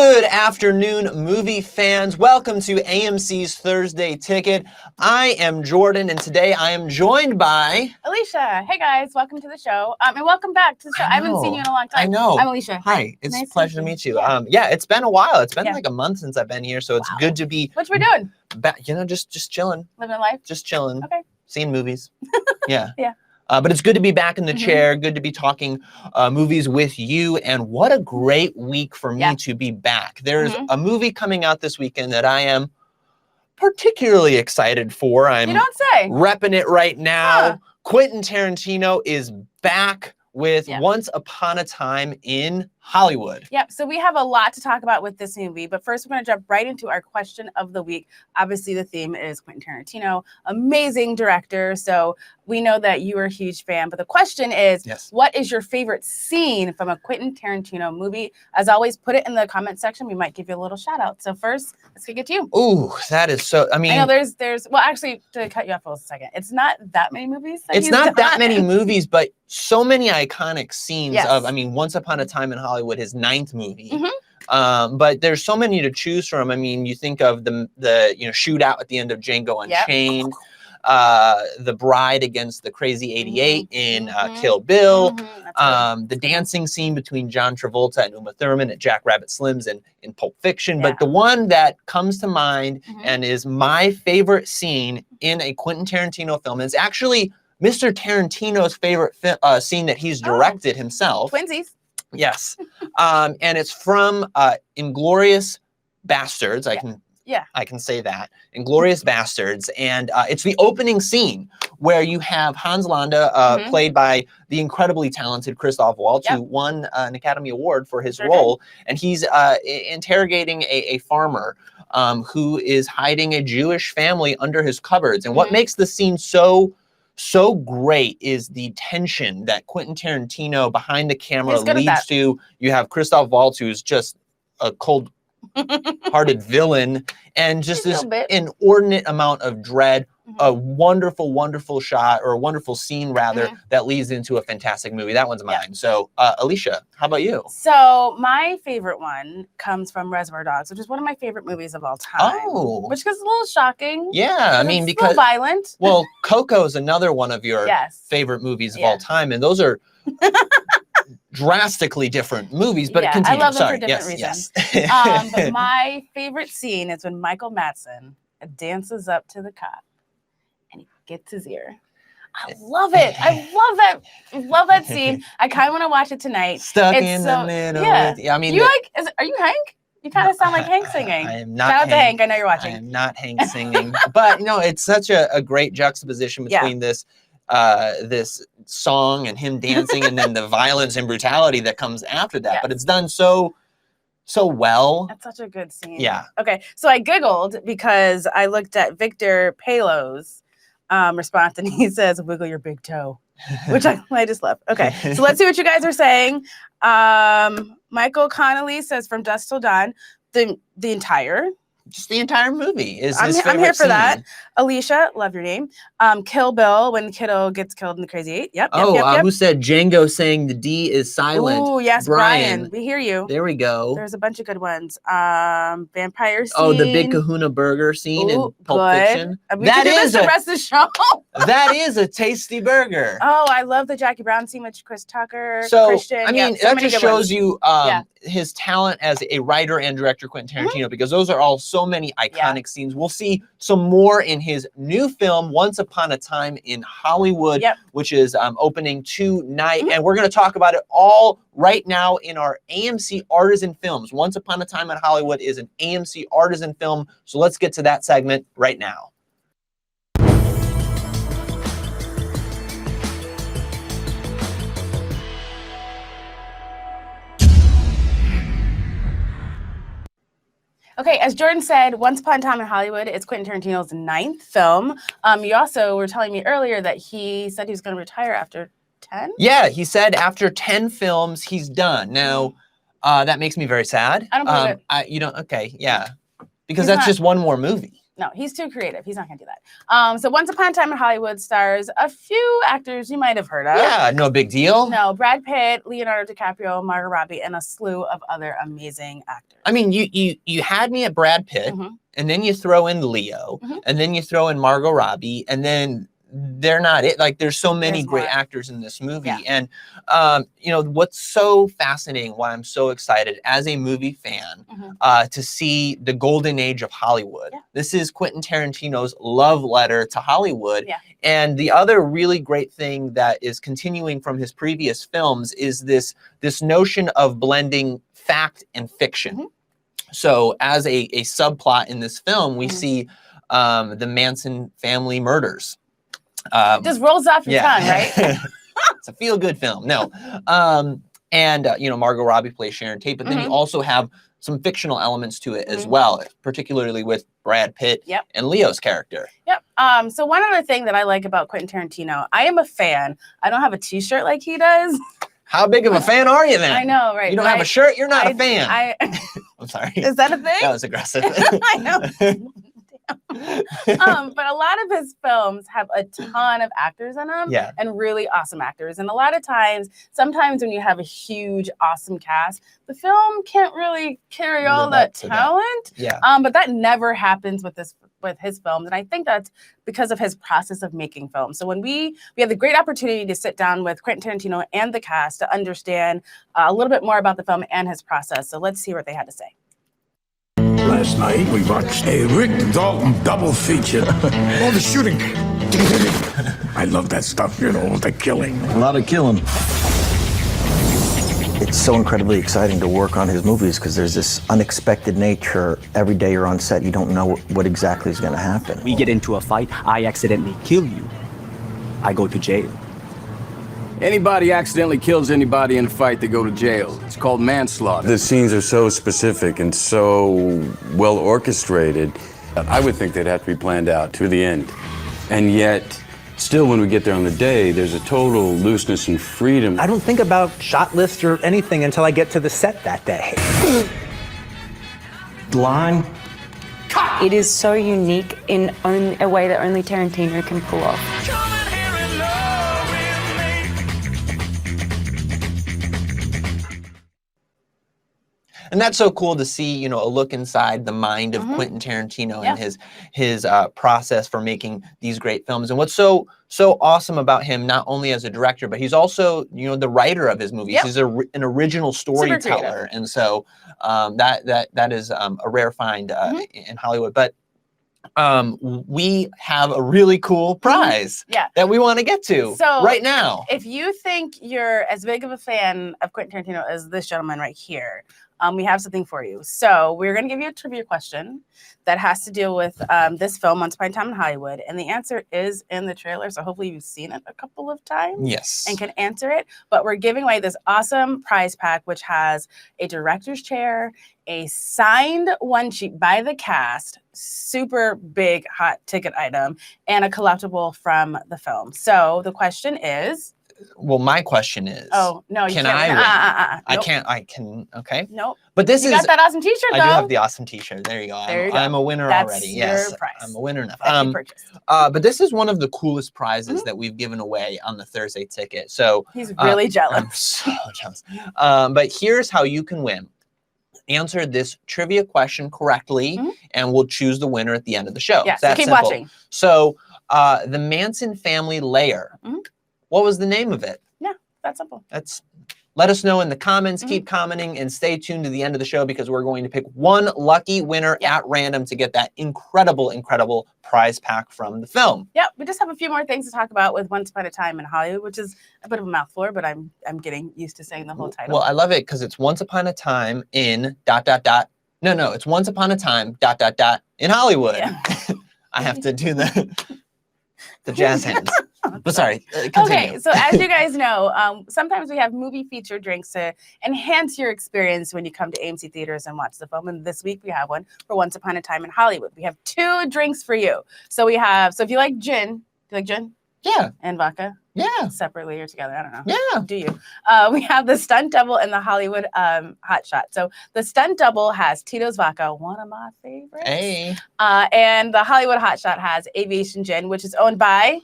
Good afternoon, movie fans. Welcome to AMC's Thursday Ticket. I am Jordan, and today I am joined by... Alicia. Hey, guys. Welcome to the show. And welcome back to the show. I haven't seen you in a long time. I know. I'm Alicia. Hi. It's a pleasure to meet you. Yeah, it's been a while. It's been like a month since I've been here, so it's good to be... What you doing? Back, just chilling. Living life? Just chilling. Okay. Seeing movies. Yeah. Yeah. But it's good to be back in the chair, good to be talking movies with you, and what a great week for me to be back. There's a movie coming out this weekend that I am particularly excited for. I'm You don't say. repping it right now. Quentin Tarantino is back with Once Upon a Time in Hollywood. Yep, so we have a lot to talk about with this movie, but first we're going to jump right into our question of the week. Obviously, the theme is Quentin Tarantino, amazing director, so we know that you are a huge fan, but the question is, what is your favorite scene from a Quentin Tarantino movie? As always, put it in the comment section. We might give you a little shout out. So first, let's kick it to you. Ooh, that is so, I mean... I know well, actually, to cut you off for a second, it's not that many movies that It's not that many movies, but so many iconic scenes of, I mean, Once Upon a Time in Hollywood, his 9th movie. But there's so many to choose from. I mean, you think of the shootout at the end of Django Unchained, the bride against the Crazy 88 in Kill Bill, the dancing scene between John Travolta and Uma Thurman at Jack Rabbit Slim's in Pulp Fiction. But the one that comes to mind and is my favorite scene in a Quentin Tarantino film is actually Mr. Tarantino's favorite scene that he's directed himself. Twinsies. Yes. And it's from Inglourious Bastards. I can say that. Inglourious Bastards. And it's the opening scene where you have Hans Landa, played by the incredibly talented Christoph Waltz, who won an Academy Award for his role. And he's interrogating a farmer who is hiding a Jewish family under his cupboards. And what makes the scene so great is the tension that Quentin Tarantino behind the camera leads to. You have Christoph Waltz, who's just a cold-hearted villain, and just this inordinate amount of dread. A wonderful, wonderful shot, or a wonderful scene, rather, that leads into a fantastic movie. That one's mine. So, Alicia, how about you? So, my favorite one comes from Reservoir Dogs, which is one of my favorite movies of all time. Oh. Which is a little shocking. Yeah, I mean, because... It's a little violent. Well, Coco is another one of your favorite movies of all time, and those are... drastically different movies, but continue. I love them for different reasons. But my favorite scene is when Michael Madsen dances up to the cop and he gets his ear. I love it. I love that scene. I kind of want to watch it tonight. Stuck in the middle. I mean, are you Hank? You kind of sound like Hank singing. I am not. Shout out to Hank. I know you're watching. I am not Hank singing, but it's such a great juxtaposition between this song and him dancing and then the violence and brutality that comes after that. But it's done so well. That's such a good scene. Yeah. Okay, so I giggled because I looked at Victor Palo's response, and he says, "Wiggle your big toe," which I just love. Okay, so let's see what you guys are saying. Michael Connolly says, "From Dusk Till Dawn," the entire movie is I'm his favorite here for scene. that. Alicia, love your name. Kill Bill, when Kiddo gets killed in the Crazy 8. Yep. Who said Django saying the D is silent? Oh, yes, Brian. We hear you. There we go. There's a bunch of good ones. Vampire scene. Oh, the Big Kahuna Burger scene in Pulp Fiction. That is the rest of the show. That is a tasty burger. Oh, I love the Jackie Brown scene with Chris Tucker, so, Christian. I mean, that just shows you his talent as a writer and director, Quentin Tarantino, because those are all so many iconic scenes. We'll see some more in his new film, Once Upon a Time in Hollywood, which is opening tonight. And we're going to talk about it all right now in our AMC Artisan Films. Once Upon a Time in Hollywood is an AMC Artisan film. So let's get to that segment right now. Okay, as Jordan said, Once Upon a Time in Hollywood is Quentin Tarantino's 9th film. You also were telling me earlier that he said he was going to retire after 10? Yeah, he said after 10 films, he's done. Now, that makes me very sad. I don't believe it. You don't, okay, yeah. Because that's just one more movie. No, he's too creative. He's not going to do that. So Once Upon a Time in Hollywood stars a few actors you might have heard of. Yeah, no big deal. No, Brad Pitt, Leonardo DiCaprio, Margot Robbie, and a slew of other amazing actors. I mean, you had me at Brad Pitt, and then you throw in Leo, and then you throw in Margot Robbie, and then they're not it. Like, there's so many great actors in this movie. And you know, what's so fascinating, why I'm so excited as a movie fan to see the golden age of Hollywood. This is Quentin Tarantino's love letter to Hollywood. And the other really great thing that is continuing from his previous films is this notion of blending fact and fiction. So as a subplot in this film, we see the Manson family murders. Just rolls off your tongue, right? It's a feel-good film. No. And, you know, Margot Robbie plays Sharon Tate, but then you also have some fictional elements to it as well, particularly with Brad Pitt and Leo's character. So one other thing that I like about Quentin Tarantino, I am a fan. I don't have a t-shirt like he does. How big of a fan are you then? I know, right? You don't have a shirt, you're not a fan. I'm sorry. Is that a thing? That was aggressive. I know. But a lot of his films have a ton of actors in them and really awesome actors. And a lot of times, sometimes when you have a huge, awesome cast, the film can't really carry all that talent. But that never happens with his films. And I think that's because of his process of making films. So when we have the great opportunity to sit down with Quentin Tarantino and the cast to understand a little bit more about the film and his process. So let's hear what they had to say. Last night, we watched a Rick Dalton double feature. All the shooting. I love that stuff, you know, the killing. A lot of killing. It's so incredibly exciting to work on his movies because there's this unexpected nature. Every day you're on set, you don't know what exactly is going to happen. We get into a fight, I accidentally kill you. I go to jail. Anybody accidentally kills anybody in a fight, they go to jail. It's called manslaughter. The scenes are so specific and so well orchestrated. I would think they'd have to be planned out to the end. And yet, still when we get there on the day, there's a total looseness and freedom. I don't think about shot list or anything until I get to the set that day. Line. It is so unique in a way that only Tarantino can pull off. And that's so cool to see, you know, a look inside the mind of Quentin Tarantino and his process for making these great films. And what's so awesome about him, not only as a director, but he's also, you know, the writer of his movies. He's an original storyteller, and so that is a rare find in Hollywood. But we have a really cool prize that we want to get to right now. If you think you're as big of a fan of Quentin Tarantino as this gentleman right here, we have something for you. So we're going to give you a trivia question that has to deal with this film, Once Upon a Time in Hollywood. And the answer is in the trailer. So hopefully you've seen it a couple of times. Yes. And can answer it. But we're giving away this awesome prize pack, which has a director's chair, a signed one sheet by the cast, super big hot ticket item, and a collectible from the film. So the question is... Well, my question is... Oh, no, you can can't. I Nope. can't. I can. Okay. Nope. But this you got that awesome t-shirt, though. I do have the awesome t-shirt. There you go. I'm a winner already. That's Yes. prize. I'm a winner now. That you purchased. But this is one of the coolest prizes that we've given away on the Thursday Ticket. So he's really jealous. I'm so jealous. But here's how you can win. Answer this trivia question correctly, and we'll choose the winner at the end of the show. Yeah, so keep watching. So the Manson family lair, what was the name of it? Yeah, that's simple. Let us know in the comments. Keep commenting and stay tuned to the end of the show because we're going to pick one lucky winner at random to get that incredible, incredible prize pack from the film. Yep, we just have a few more things to talk about with Once Upon a Time in Hollywood, which is a bit of a mouthful, but I'm getting used to saying the whole title. Well, I love it because it's Once Upon a Time in ... No, it's Once Upon a Time ... in Hollywood. Yeah. I have to do the jazz hands. But sorry, continue. Okay, so as you guys know, sometimes we have movie feature drinks to enhance your experience when you come to AMC Theaters and watch the film. And this week we have one for Once Upon a Time in Hollywood. We have 2 drinks for you. So if you like gin, Yeah. And vodka? Yeah. Separately or together? I don't know. Yeah. Do you? We have the stunt double and the Hollywood hot shot. So the stunt double has Tito's vodka, one of my favorites. Hey. And the Hollywood hot shot has Aviation Gin, which is owned by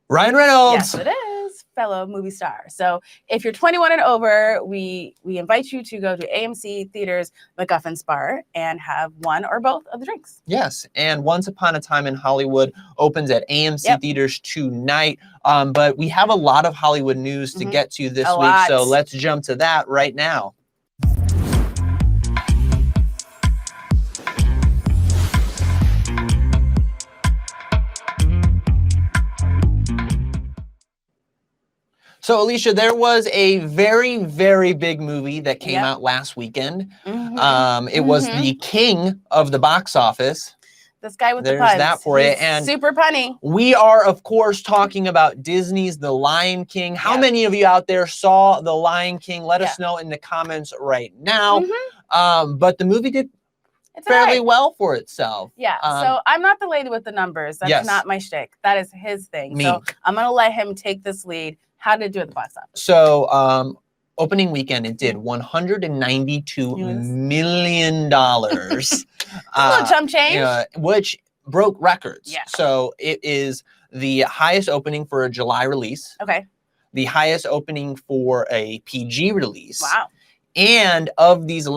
Ryan Reynolds. Yes, it is. Fellow movie star. So if you're 21 and over, we invite you to go to AMC Theaters MacGuffin's Bar and have one or both of the drinks. Yes, and Once Upon a Time in Hollywood opens at AMC Theaters tonight. But we have a lot of Hollywood news to get to this week, so let's jump to that right now. So, Alicia, there was a very, very big movie that came out last weekend. It was the king of the box office. This guy with There's the puns. that for you. And super punny. We are, of course, talking about Disney's The Lion King. How many of you out there saw The Lion King? Let us know in the comments right now. But the movie did fairly well for itself. Yeah, so I'm not the lady with the numbers. That's not my shtick. That is his thing. So I'm going to let him take this lead. How did it do at the box office? So opening weekend, it did $192 million. A little chump change. Which broke records. Yeah. So it is the highest opening for a July release. Okay. The highest opening for a PG release. Wow. And of these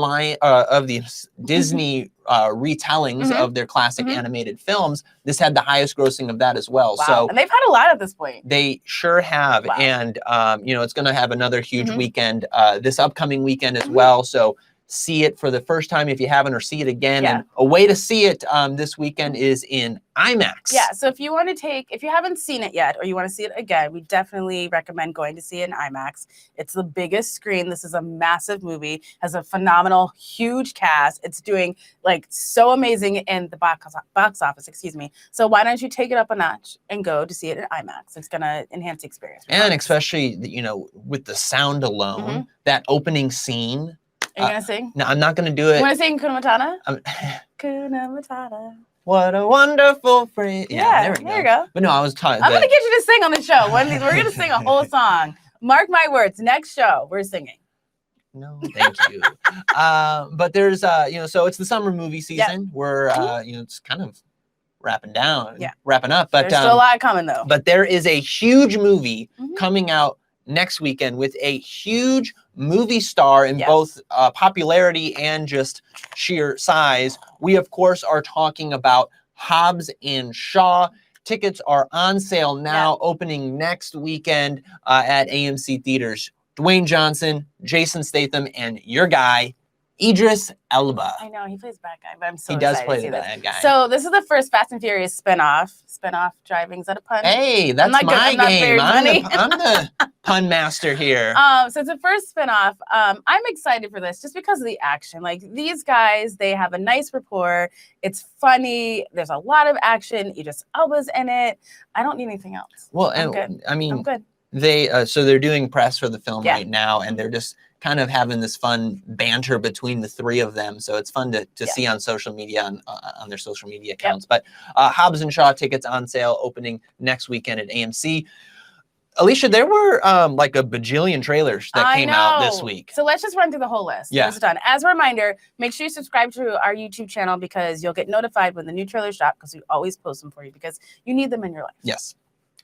Disney retellings of their classic animated films, this had the highest grossing of that as well. Wow. So and they've had a lot at this point. They sure have. Wow. And it's going to have another huge weekend this upcoming weekend as well. So see it for the first time if you haven't, or see it again. And a way to see it this weekend is in IMAX. Yeah, so if you haven't seen it yet, or you want to see it again, we definitely recommend going to see it in IMAX. It's the biggest screen. This is a massive movie, has a phenomenal, huge cast. It's doing like so amazing in the box office, excuse me. So why don't you take it up a notch and go to see it in IMAX? It's going to enhance the experience. And especially, with the sound alone, that opening scene. Are you going to sing? No, I'm not going to do it. You want to sing Kuna Matata? Kuna Matata. What a wonderful phrase. Yeah, there you go. But no, I was talking. I'm going to get you to sing on the show. We're going to sing a whole song. Mark my words. Next show, we're singing. No, thank you. But there's, so it's the summer movie season. We're, it's kind of wrapping up. But there's still a lot coming, though. But there is a huge movie coming out next weekend with a huge movie star in both popularity and just sheer size. We, of course, are talking about Hobbs and Shaw. Tickets are on sale now, opening next weekend at AMC Theaters. Dwayne Johnson, Jason Statham, and your guy, Idris Elba. I know, he plays bad guy, but I'm so excited. He does play the bad guy. So this is the first Fast and Furious spinoff. Spinoff driving, is that a pun? Hey, that's my game. I'm the pun master here. So it's the first spinoff. I'm excited for this just because of the action. Like, these guys, they have a nice rapport. It's funny. There's a lot of action. Idris Elba's in it. I don't need anything else. Well, I'm good. I'm good. They're doing press for the film right now, and they're just kind of having this fun banter between the three of them. So it's fun to see on social media, on their social media accounts. But Hobbs and Shaw tickets on sale, opening next weekend at AMC. Alicia, there were like a bajillion trailers that came out this week. So let's just run through the whole list. Yeah. It's done. As a reminder, make sure you subscribe to our YouTube channel because you'll get notified when the new trailers drop, because we always post them for you because you need them in your life. Yes.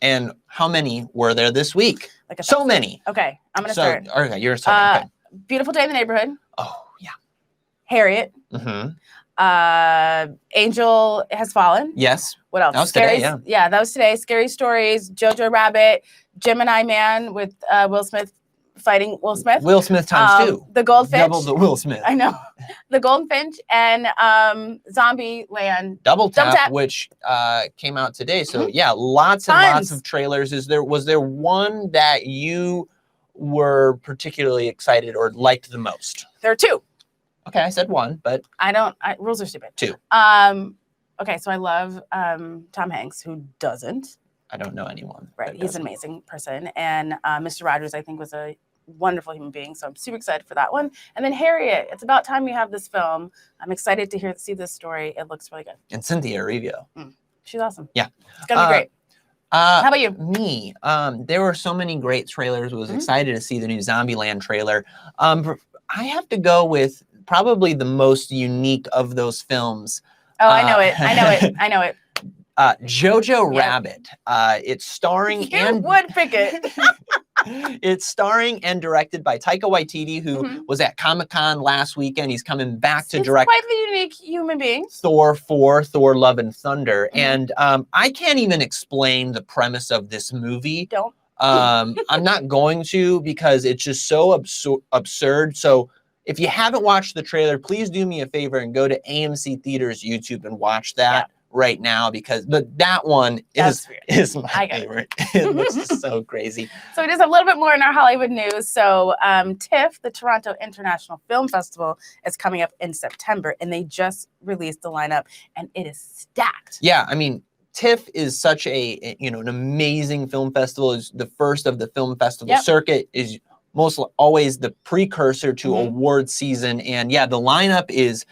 And how many were there this week? Like so many. Okay, I'm going to start. Okay, you're starting. Okay. Beautiful Day in the Neighborhood. Oh, yeah. Harriet. Angel Has Fallen. Yes. What else? That was today, yeah, that was today. Scary Stories, Jojo Rabbit, Gemini Man with Will Smith fighting Will Smith. Will Smith times two. The Goldfinch. Double the Will Smith. I know. The Goldfinch and Zombie Land. Double Tap, which came out today. So yeah, lots and lots of trailers. Was there one that you were particularly excited or liked the most? There are two. Okay, I said one, but rules are stupid. Two. Okay, so I love Tom Hanks. Who doesn't? I don't know anyone. Right, he's an amazing person. And Mr. Rogers, I think, was a wonderful human being. So I'm super excited for that one. And then Harriet. It's about time we have this film. I'm excited to see this story. It looks really good. And Cynthia Erivo. She's awesome. Yeah. It's gonna be great. How about you? Me. There were so many great trailers. Was excited to see the new Zombieland trailer. I have to go with probably the most unique of those films. Oh, I know it. I know it. I know it. Jojo Rabbit. It's starring You would pick it. It's starring and directed by Taika Waititi, who was at Comic-Con last weekend. He's coming back to direct. Quite the unique human being. Thor 4, Thor Love and Thunder. And I can't even explain the premise of this movie. Don't. I'm not going to because it's just so absurd. So if you haven't watched the trailer, please do me a favor and go to AMC Theaters YouTube and watch that right now, because that one is my favorite. It looks just so crazy. So it is a little bit more in our Hollywood news. So TIFF, the Toronto International Film Festival, is coming up in September, and they just released the lineup, and it is stacked. Yeah, I mean, TIFF is such an amazing film festival. It's the first of the film festival circuit, is most always the precursor to award season. And yeah, the lineup is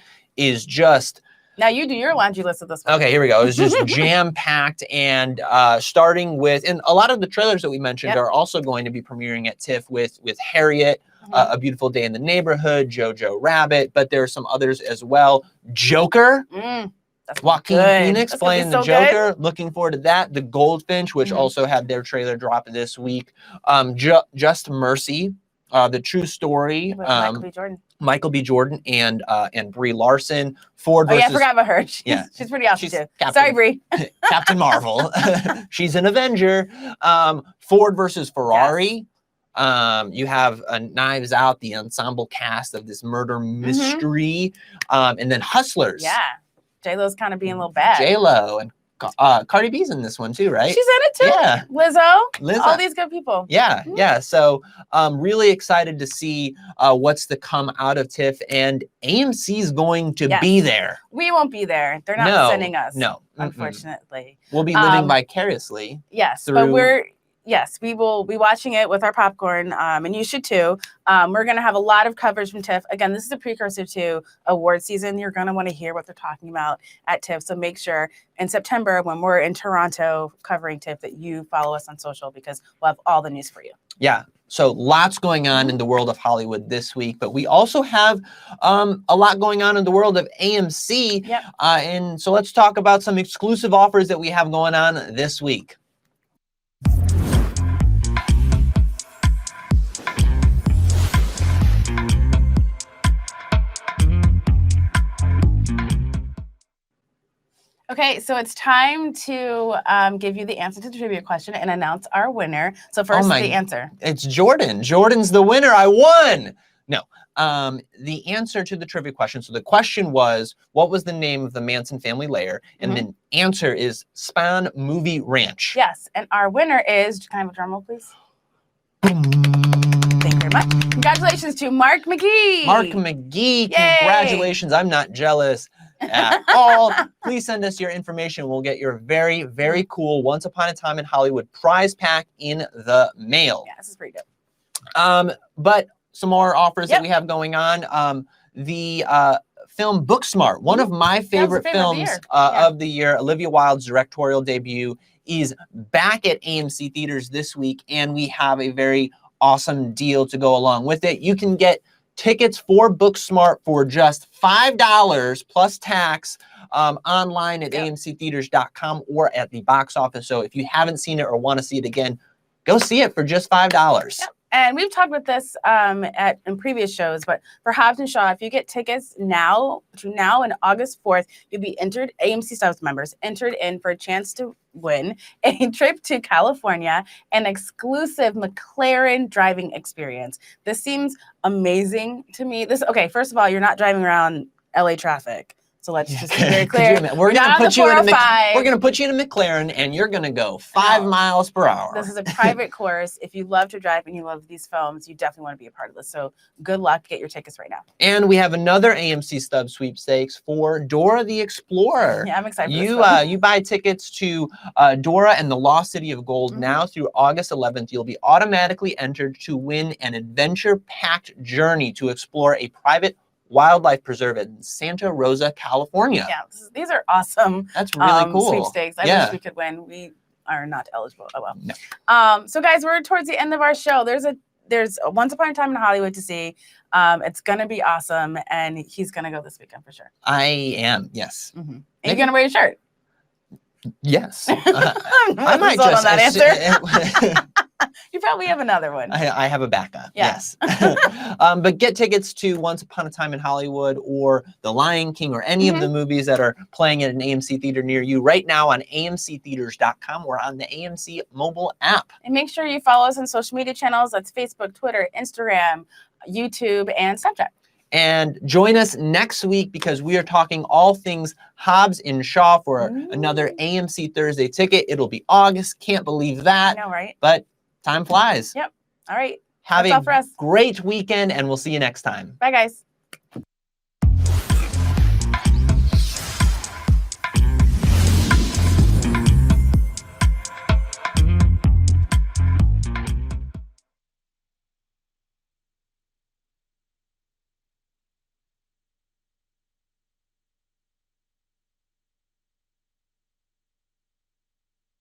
just... Now you do your laundry list of this one. Okay, here we go. It's just jam-packed, and starting with, and a lot of the trailers that we mentioned are also going to be premiering at TIFF with Harriet, A Beautiful Day in the Neighborhood, Jojo Rabbit, but there are some others as well. Joker, Joaquin Phoenix playing the Joker. Good. Looking forward to that. The Goldfinch, which also had their trailer drop this week. Just Mercy, the true story. Michael B. Jordan and Brie Larson. Ford versus... I forgot about her. She's pretty awesome too. Sorry, Brie. Captain Marvel. She's an Avenger. Ford versus Ferrari. You have Knives Out, the ensemble cast of this murder mystery. And then Hustlers. Yeah. J-Lo's kind of being a little bad. J-Lo and Cardi B's in this one too, right? She's in it too. Yeah. Lizzo. All these good people. Yeah, yeah. So really excited to see what's to come out of TIFF, and AMC's going to be there. We won't be there. They're not sending us. No. Unfortunately. We'll be living vicariously. Yes, but we will be watching it with our popcorn, and you should too. We're going to have a lot of coverage from TIFF. Again, this is a precursor to award season. You're going to want to hear what they're talking about at TIFF. So make sure in September, when we're in Toronto covering TIFF, that you follow us on social, because we'll have all the news for you. Yeah. So lots going on in the world of Hollywood this week, but we also have a lot going on in the world of AMC. And so let's talk about some exclusive offers that we have going on this week. Okay, so it's time to give you the answer to the trivia question and announce our winner. So first, the answer. It's Jordan. Jordan's the winner. I won. No. The answer to the trivia question. So the question was, what was the name of the Manson family lair? And the answer is Spahn Movie Ranch. Yes, and our winner is, can I have a drum roll, please? Thank you very much. Congratulations to Mark McGee. Mark McGee, congratulations. I'm not jealous at all. Please send us your information. We'll get your very, very cool Once Upon a Time in Hollywood prize pack in the mail. Yeah, this is pretty good. But some more offers that we have going on. The film Booksmart, one of my favorite films of the year. Olivia Wilde's directorial debut is back at AMC Theaters this week, and we have a very awesome deal to go along with it. You can get tickets for Booksmart for just $5 plus tax online at amctheaters.com or at the box office. So if you haven't seen it or want to see it again, go see it for just $5. Yep. And we've talked about this in previous shows, but for Hobbs and Shaw, if you get tickets between now and August 4th, you'll be entered, AMC Stubs members, entered in for a chance to win a trip to California, an exclusive McLaren driving experience. This seems amazing to me. Okay, first of all, you're not driving around LA traffic. So let's just be very clear. We're going to put you in a McLaren, and you're going to go 5 miles per hour. This is a private course. If you love to drive and you love these films, you definitely want to be a part of this. So good luck. Get your tickets right now. And we have another AMC Stub sweepstakes for Dora the Explorer. Yeah, I'm excited for this one. You buy tickets to Dora and the Lost City of Gold now through August 11th. You'll be automatically entered to win an adventure-packed journey to explore a private wildlife preserve in Santa Rosa, California. Yeah, these are awesome. That's really cool. Sweepstakes. I wish we could win. are not eligible. Oh well. No. So guys, we're towards the end of our show. There's Once Upon a Time in Hollywood to see. It's gonna be awesome, and he's gonna go this weekend for sure. I am. Yes. And you're gonna wear your shirt. Yes. I might on just that answer. You probably have another one. I have a backup. Yeah. Yes. But get tickets to Once Upon a Time in Hollywood or The Lion King or any of the movies that are playing at an AMC theater near you right now on amctheaters.com or on the AMC mobile app. And make sure you follow us on social media channels. That's Facebook, Twitter, Instagram, YouTube, and Snapchat. And join us next week because we are talking all things Hobbs and Shaw for another AMC Thursday ticket. It'll be August. Can't believe that. I know, right? But time flies. Yep. All right. Have That's all for a us. great weekend, and we'll see you next time. Bye, guys.